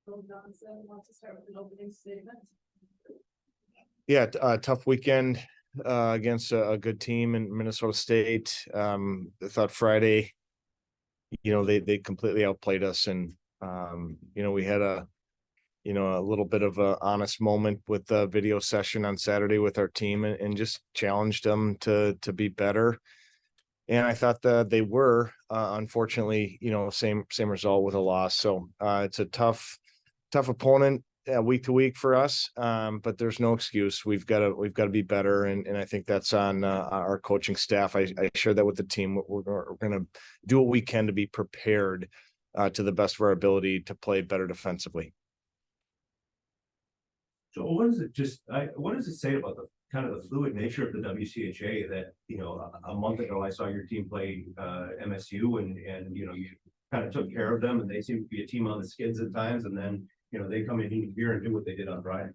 Bill Johnson wants to start with an opening statement. Yeah, tough weekend against a good team in Minnesota State. I thought Friday, they completely outplayed us, and we had a little bit of a honest moment with the video session on Saturday with our team, and just challenged them to be better. And I thought that they were, unfortunately, same result with a loss. So it's a tough opponent week to week for us. But there's no excuse. We've got to be better. And I think that's on our coaching staff. I shared that with the team. We're going to do what we can to be prepared to the best of our ability to play better defensively. So what does it say about the kind of the fluid nature of the WCHA that, a month ago I saw your team play MSU and you kind of took care of them, and they seem to be a team on the skids at times, and then, they come in here and do what they did on Friday.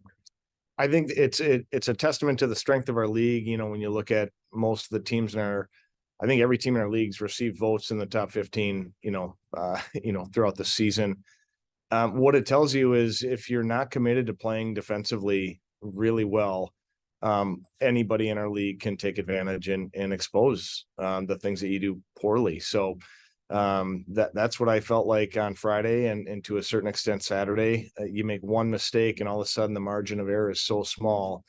I think it's a testament to the strength of our league. When you look at most of the teams I think every team in our leagues received votes in the top 15, throughout the season. What it tells you is if you're not committed to playing defensively really well, anybody in our league can take advantage and expose the things that you do poorly. So that's what I felt like on Friday, and to a certain extent Saturday. You make one mistake and all of a sudden the margin of error is so small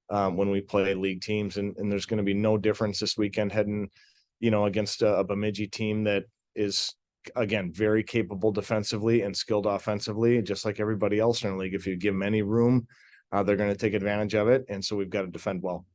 when we play league teams, and there's going to be no difference this weekend heading against a Bemidji team that is, again, very capable defensively and skilled offensively, just like everybody else in the league. If you give them any room, they're going to take advantage of it. And so we've got to defend well.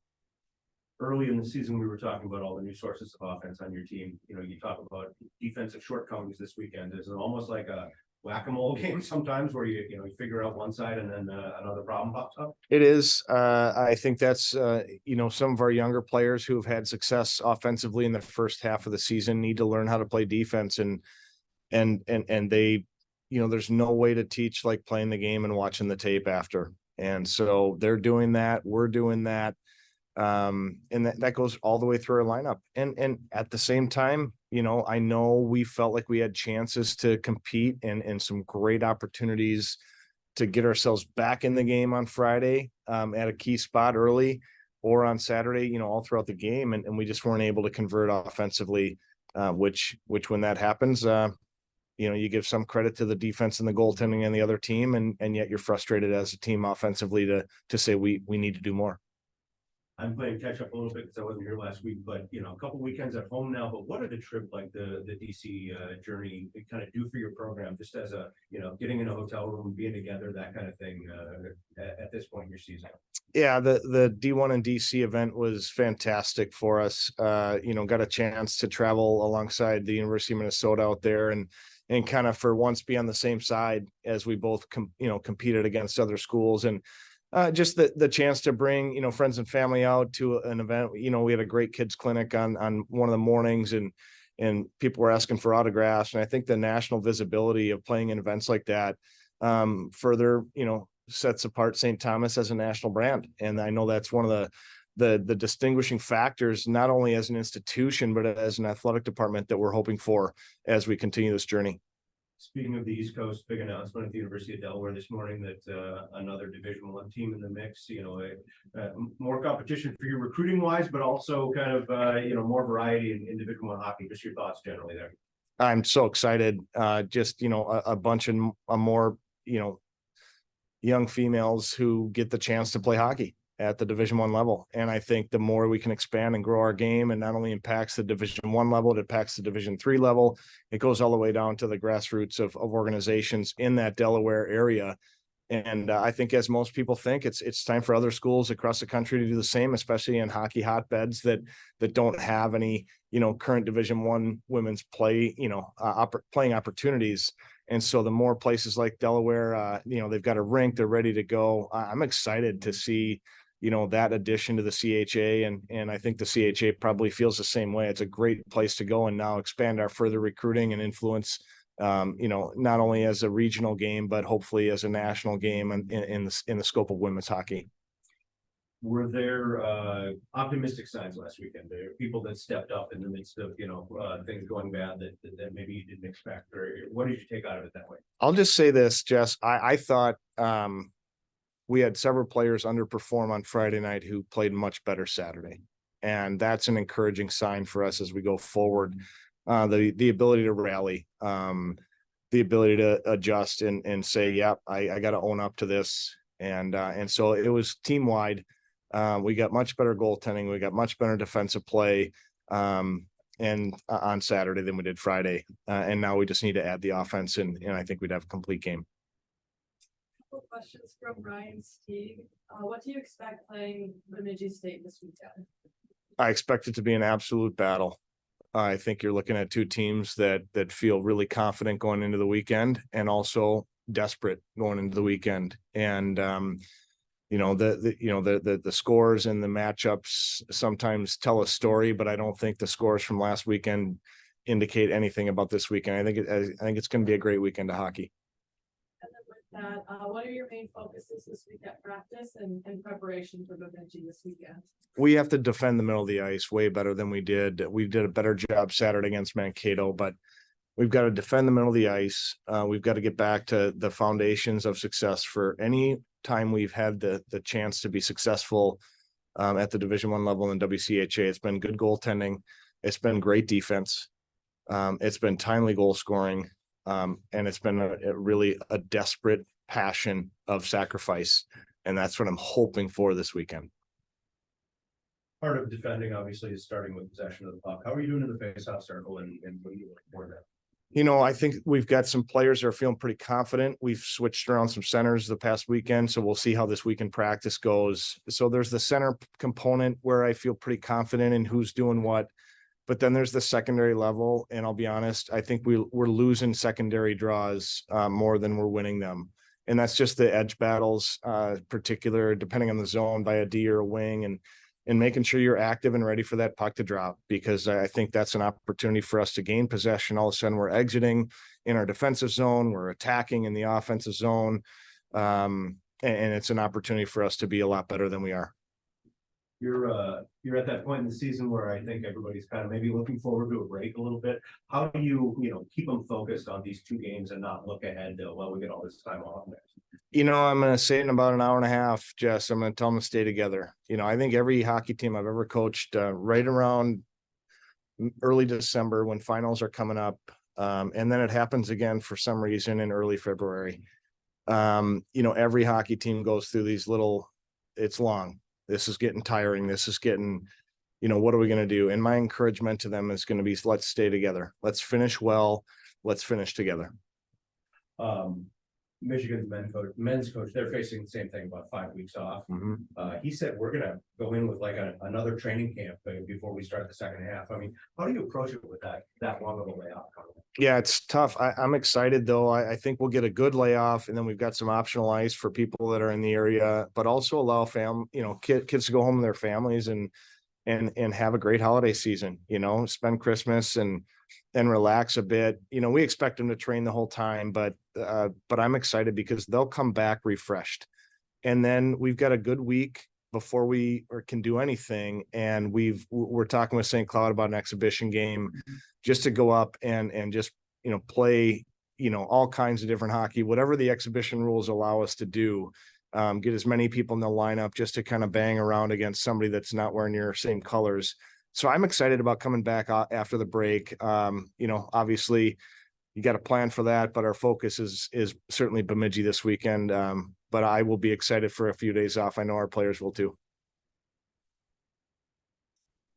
Early in the season, we were talking about all the new sources of offense on your team. You talk about defensive shortcomings this weekend. Is it almost like a whack-a-mole game sometimes where you figure out one side and then another problem pops up? It is. I think that's, some of our younger players who have had success offensively in the first half of the season need to learn how to play defense, and they, there's no way to teach like playing the game and watching the tape after. And so they're doing that. We're doing that. And that goes all the way through our lineup. And at the same time, I know we felt like we had chances to compete and some great opportunities to get ourselves back in the game on Friday at a key spot early, or on Saturday, all throughout the game. And we just weren't able to convert offensively, which when that happens, you give some credit to the defense and the goaltending and the other team, and yet you're frustrated as a team offensively to say we need to do more. I'm playing catch up a little bit because I wasn't here last week, but a couple weekends at home now. But what did a trip like the DC journey kind of do for your program, just as a getting in a hotel room, being together, that kind of thing at this point in your season? Yeah, the D1 and DC event was fantastic for us. Got a chance to travel alongside the University of Minnesota out there, and kind of for once be on the same side as we both competed against other schools, and just the chance to bring friends and family out to an event. We had a great kids clinic on one of the mornings, and people were asking for autographs, and I think the national visibility of playing in events like that further sets apart St. Thomas as a national brand. And I know that's one of the distinguishing factors, not only as an institution but as an athletic department, that we're hoping for as we continue this journey. Speaking of the East Coast, big announcement at the University of Delaware this morning that another Division I team in the mix. More competition for you recruiting wise, but also kind of more variety in Division I hockey. Just your thoughts generally there. I'm so excited. Just a bunch of more young females who get the chance to play hockey at the Division I level. And I think the more we can expand and grow our game, and not only impacts the Division I level, it impacts the Division III level. It goes all the way down to the grassroots of organizations in that Delaware area. And I think, as most people think, it's time for other schools across the country to do the same, especially in hockey hotbeds that don't have any, current Division I women's play, playing opportunities. And so the more places like Delaware, they've got a rink, they're ready to go. I'm excited to see, that addition to the CHA. And I think the CHA probably feels the same way. It's a great place to go and now expand our further recruiting and influence, not only as a regional game, but hopefully as a national game in the scope of women's hockey. were there optimistic signs last weekend? There are people that stepped up in the midst of, things going bad that maybe you didn't expect, or what did you take out of it that way? I'll just say this, Jess, I thought, we had several players underperform on Friday night who played much better Saturday. And that's an encouraging sign for us as we go forward. The ability to rally, the ability to adjust and say, yep, I got to own up to this. And so it was team wide. We got much better goaltending. We got much better defensive play and on Saturday than we did Friday. And now we just need to add the offense and I think we'd have a complete game. Couple questions from Ryan Stieg. What do you expect playing Bemidji State this weekend? I expect it to be an absolute battle. I think you're looking at two teams that feel really confident going into the weekend and also desperate going into the weekend. And the scores and the matchups sometimes tell a story, but I don't think the scores from last weekend indicate anything about this weekend. I think it's going to be a great weekend of hockey. And then with that, what are your main focuses this week at practice and preparation for Bemidji this weekend? We have to defend the middle of the ice way better than we did. We did a better job Saturday against Mankato, but we've got to defend the middle of the ice. We've got to get back to the foundations of success. For any time we've had the chance to be successful at the Division I level in WCHA, it's been good goaltending. It's been great defense. It's been timely goal scoring. And it's been really a desperate passion of sacrifice. And that's what I'm hoping for this weekend. Part of defending, obviously, is starting with possession of the puck. How are you doing in the face-off circle, and what are you looking for there? I think we've got some players that are feeling pretty confident. We've switched around some centers the past weekend, so we'll see how this weekend practice goes. So there's the center component where I feel pretty confident in who's doing what. But then there's the secondary level, and I'll be honest, I think we're losing secondary draws more than we're winning them. And that's just the edge battles, particular, depending on the zone, by a D or a wing, and making sure you're active and ready for that puck to drop, because I think that's an opportunity for us to gain possession. All of a sudden we're exiting in our defensive zone, we're attacking in the offensive zone. And it's an opportunity for us to be a lot better than we are. You're at that point in the season where I think everybody's kind of maybe looking forward to a break a little bit. How do you keep them focused on these two games and not look ahead to, well, we get all this time off next? I'm going to say it in about an hour and a half, Jess. I'm going to tell them to stay together. I think every hockey team I've ever coached right around early December when finals are coming up. And then it happens again for some reason in early February. Every hockey team goes through these it's long. This is getting tiring. This is getting, what are we going to do? And my encouragement to them is going to be, let's stay together. Let's finish well. Let's finish together. Michigan's men's coach, they're facing the same thing, about 5 weeks off. Mm-hmm. He said, we're going to go in with like another training camp before we start the second half. I mean, how do you approach it with that long of a layoff? Yeah, it's tough. I'm excited though. I think we'll get a good layoff, and then we've got some optional ice for people that are in the area, but also allow kids to go home to their families and have a great holiday season, spend Christmas and relax a bit. We expect them to train the whole time, but I'm excited because they'll come back refreshed. And then we've got a good week before we can do anything. And we're talking with St. Cloud about an exhibition game just to go up and just, play, all kinds of different hockey, whatever the exhibition rules allow us to do. Get as many people in the lineup just to kind of bang around against somebody that's not wearing your same colors. So I'm excited about coming back after the break. Obviously you got to plan for that, but our focus is certainly Bemidji this weekend. But I will be excited for a few days off. I know our players will too.